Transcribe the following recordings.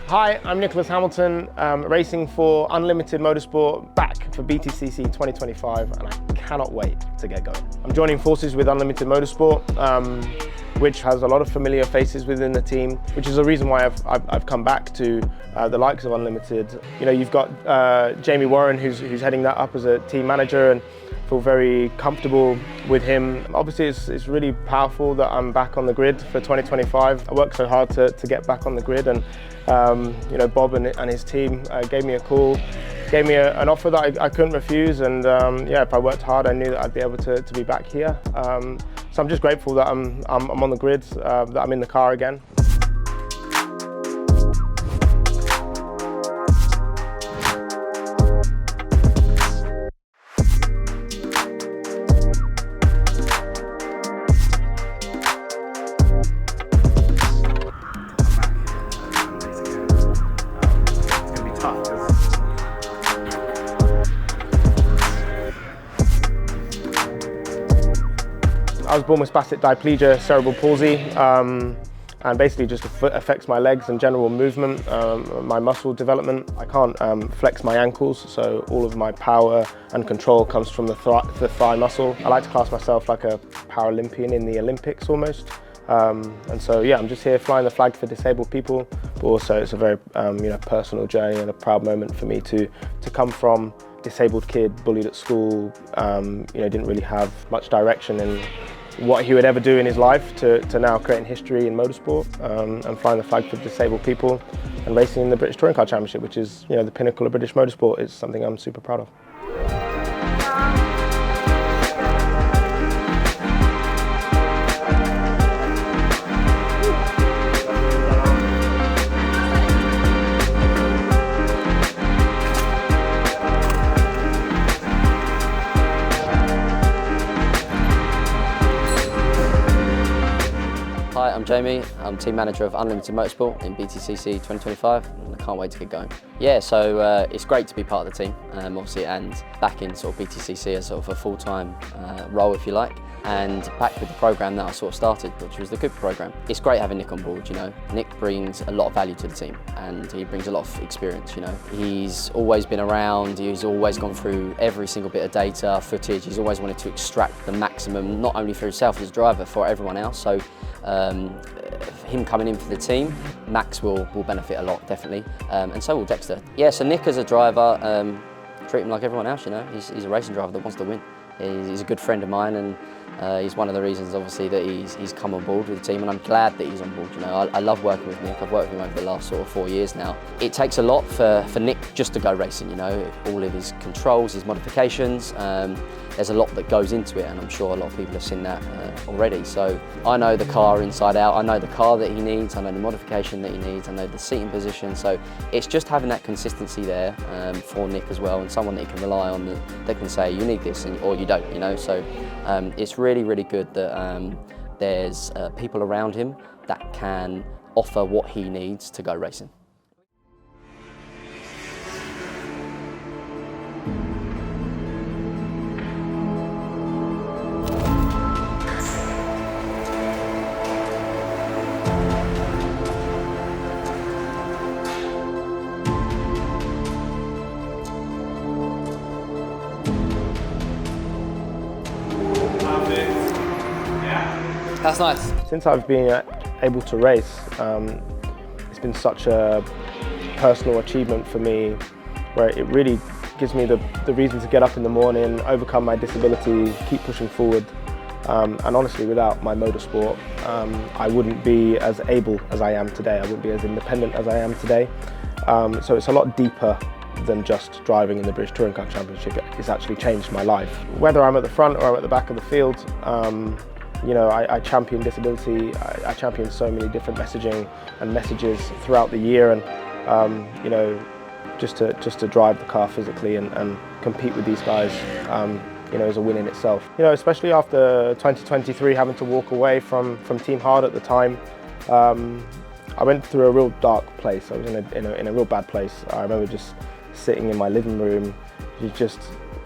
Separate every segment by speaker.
Speaker 1: Hi, I'm Nicholas Hamilton, racing for Unlimited Motorsport, back for BTCC 2025, and I cannot wait to get going. I'm joining forces with Unlimited Motorsport, which has a lot of familiar faces within the team, which is the reason why I've come back to the likes of Unlimited. You know, you've got Jamie Warren, who's heading that up as a team manager, and feel very comfortable with him. Obviously, it's really powerful that I'm back on the grid for 2025. I worked so hard to get back on the grid, and you know, Bob and his team gave me a call, gave me an offer that I couldn't refuse, and yeah, if I worked hard, I knew that I'd be able to be back here. So I'm just grateful that I'm on the grid, that I'm in the car again. I was born with spastic diplegia, cerebral palsy, and basically just affects my legs and general movement, my muscle development. I can't flex my ankles, so all of my power and control comes from the thigh muscle. I like to class myself like a Paralympian in the Olympics almost. And so yeah, I'm just here flying the flag for disabled people, but also it's a very you know, personal journey and a proud moment for me to come from disabled kid, bullied at school, you know, didn't really have much direction in what he would ever do in his life, to now creating history in motorsport, and flying the flag for disabled people and racing in the British Touring Car Championship, which is, you know, the pinnacle of British motorsport. Is something I'm super proud of.
Speaker 2: Hi, I'm Jamie. I'm team manager of Unlimited Motorsport in BTCC 2025, and I can't wait to get going. Yeah, so it's great to be part of the team, obviously, and back in sort of BTCC as sort of a full-time role, if you like, and back with the program that I sort of started, which was the Cooper program. It's great having Nick on board, you know. Nick brings a lot of value to the team, and he brings a lot of experience, you know. He's always been around, he's always gone through every single bit of data, footage, he's always wanted to extract the maximum, not only for himself as a driver, for everyone else. So him coming in for the team, Max will benefit a lot, definitely, and so will Dexter. Yeah, so Nick as a driver, treat him like everyone else, you know. He's a racing driver that wants to win. He's a good friend of mine, and he's one of the reasons, obviously, that he's come on board with the team, and I'm glad that he's on board. You know, I love working with Nick. I've worked with him over the last sort of 4 years now. It takes a lot for Nick just to go racing, you know, all of his controls, his modifications. There's a lot that goes into it, and I'm sure a lot of people have seen that already. So I know the car inside out. I know the car that he needs. I know the modification that he needs. I know the seating position. So it's just having that consistency there for Nick as well, and someone that he can rely on, that can say, you need this, or you don't, you know. So it's really, really good that there's people around him that can offer what he needs to go racing. That's nice.
Speaker 1: Since I've been able to race, it's been such a personal achievement for me where it really gives me the reason to get up in the morning, overcome my disability, keep pushing forward. And honestly, without my motorsport, I wouldn't be as able as I am today. I wouldn't be as independent as I am today. So it's a lot deeper than just driving in the British Touring Car Championship. It's actually changed my life. Whether I'm at the front or I'm at the back of the field, you know, I champion disability. I champion so many different messaging and messages throughout the year, and you know, just to drive the car physically and compete with these guys, you know, is a win in itself. You know, especially after 2023, having to walk away from Team Hard at the time. I went through a real dark place. I was in a real bad place. I remember just sitting in my living room, just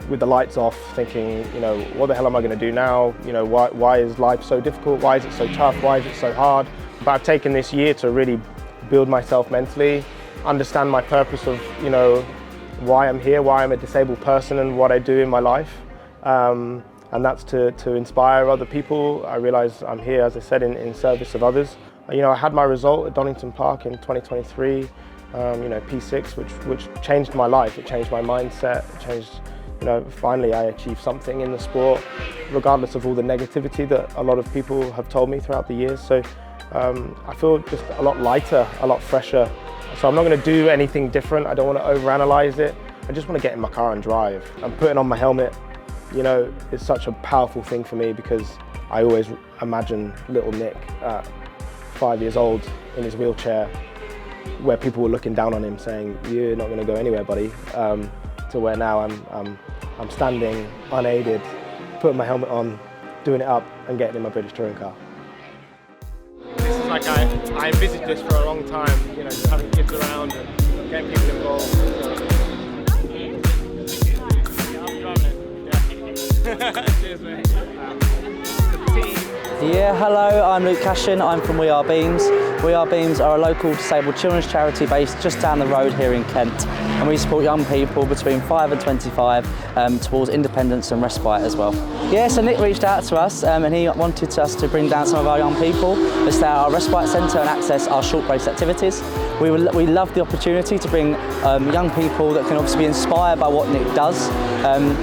Speaker 1: with the lights off, thinking, you know, what the hell am I going to do now? You know, why is life so difficult? Why is it so tough? Why is it so hard? But I've taken this year to really build myself mentally, understand my purpose of, you know, why I'm here, why I'm a disabled person and what I do in my life. And that's to inspire other people. I realise I'm here, as I said, in service of others. You know, I had my result at Donington Park in 2023, you know, P6, which changed my life. It changed my mindset. It changed, you know, finally I achieved something in the sport, regardless of all the negativity that a lot of people have told me throughout the years. So I feel just a lot lighter, a lot fresher. So I'm not going to do anything different. I don't want to overanalyze it. I just want to get in my car and drive. I'm putting on my helmet. You know, it's such a powerful thing for me because I always imagine little Nick at 5 years old in his wheelchair, where people were looking down on him saying, "You're not going to go anywhere, buddy," to where now I'm standing unaided, putting my helmet on, doing it up and getting in my British touring car. This is like I envisaged this for a long time, you know, just having kids around and getting people involved. Yeah, I'm driving it. Yeah. Cheers, mate.
Speaker 3: Yeah, hello, I'm Luke Cashin, I'm from We Are Beams. We Are Beams are a local disabled children's charity based just down the road here in Kent, and we support young people between 5 and 25 towards independence and respite as well. Yeah, so Nick reached out to us and he wanted us to bring down some of our young people to stay at our respite centre and access our short race activities. We love the opportunity to bring young people that can obviously be inspired by what Nick does.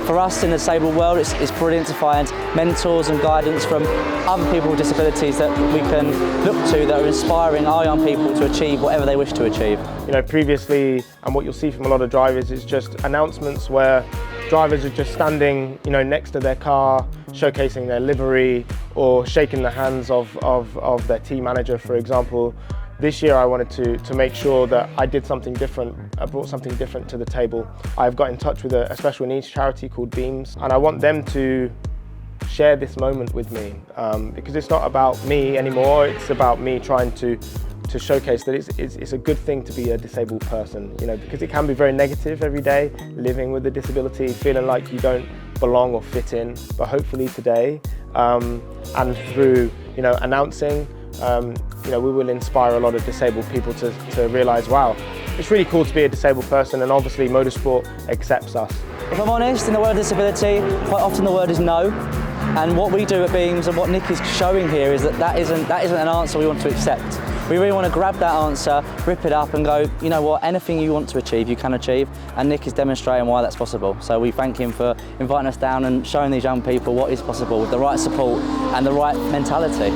Speaker 3: For us in the disabled world, it's brilliant to find mentors and guidance from other people with disabilities that we can look to that are inspiring our young people to achieve whatever they wish to achieve.
Speaker 1: You know, previously, and what you'll see from a lot of drivers is just announcements where drivers are just standing, you know, next to their car, showcasing their livery or shaking the hands of their team manager, for example. This year I wanted to make sure that I did something different. I brought something different to the table. I've got in touch with a special needs charity called Beams, and I want them to share this moment with me because it's not about me anymore. It's about me trying to showcase that it's a good thing to be a disabled person, you know, because it can be very negative every day, living with a disability, feeling like you don't belong or fit in. But hopefully today, and through, you know, announcing, you know, we will inspire a lot of disabled people to realise, wow, it's really cool to be a disabled person, and obviously motorsport accepts us.
Speaker 3: If I'm honest, in the word disability, quite often the word is no. And what we do at Beams and what Nick is showing here is that isn't an answer we want to accept. We really want to grab that answer, rip it up and go, you know what, anything you want to achieve, you can achieve. And Nick is demonstrating why that's possible. So we thank him for inviting us down and showing these young people what is possible with the right support and the right mentality.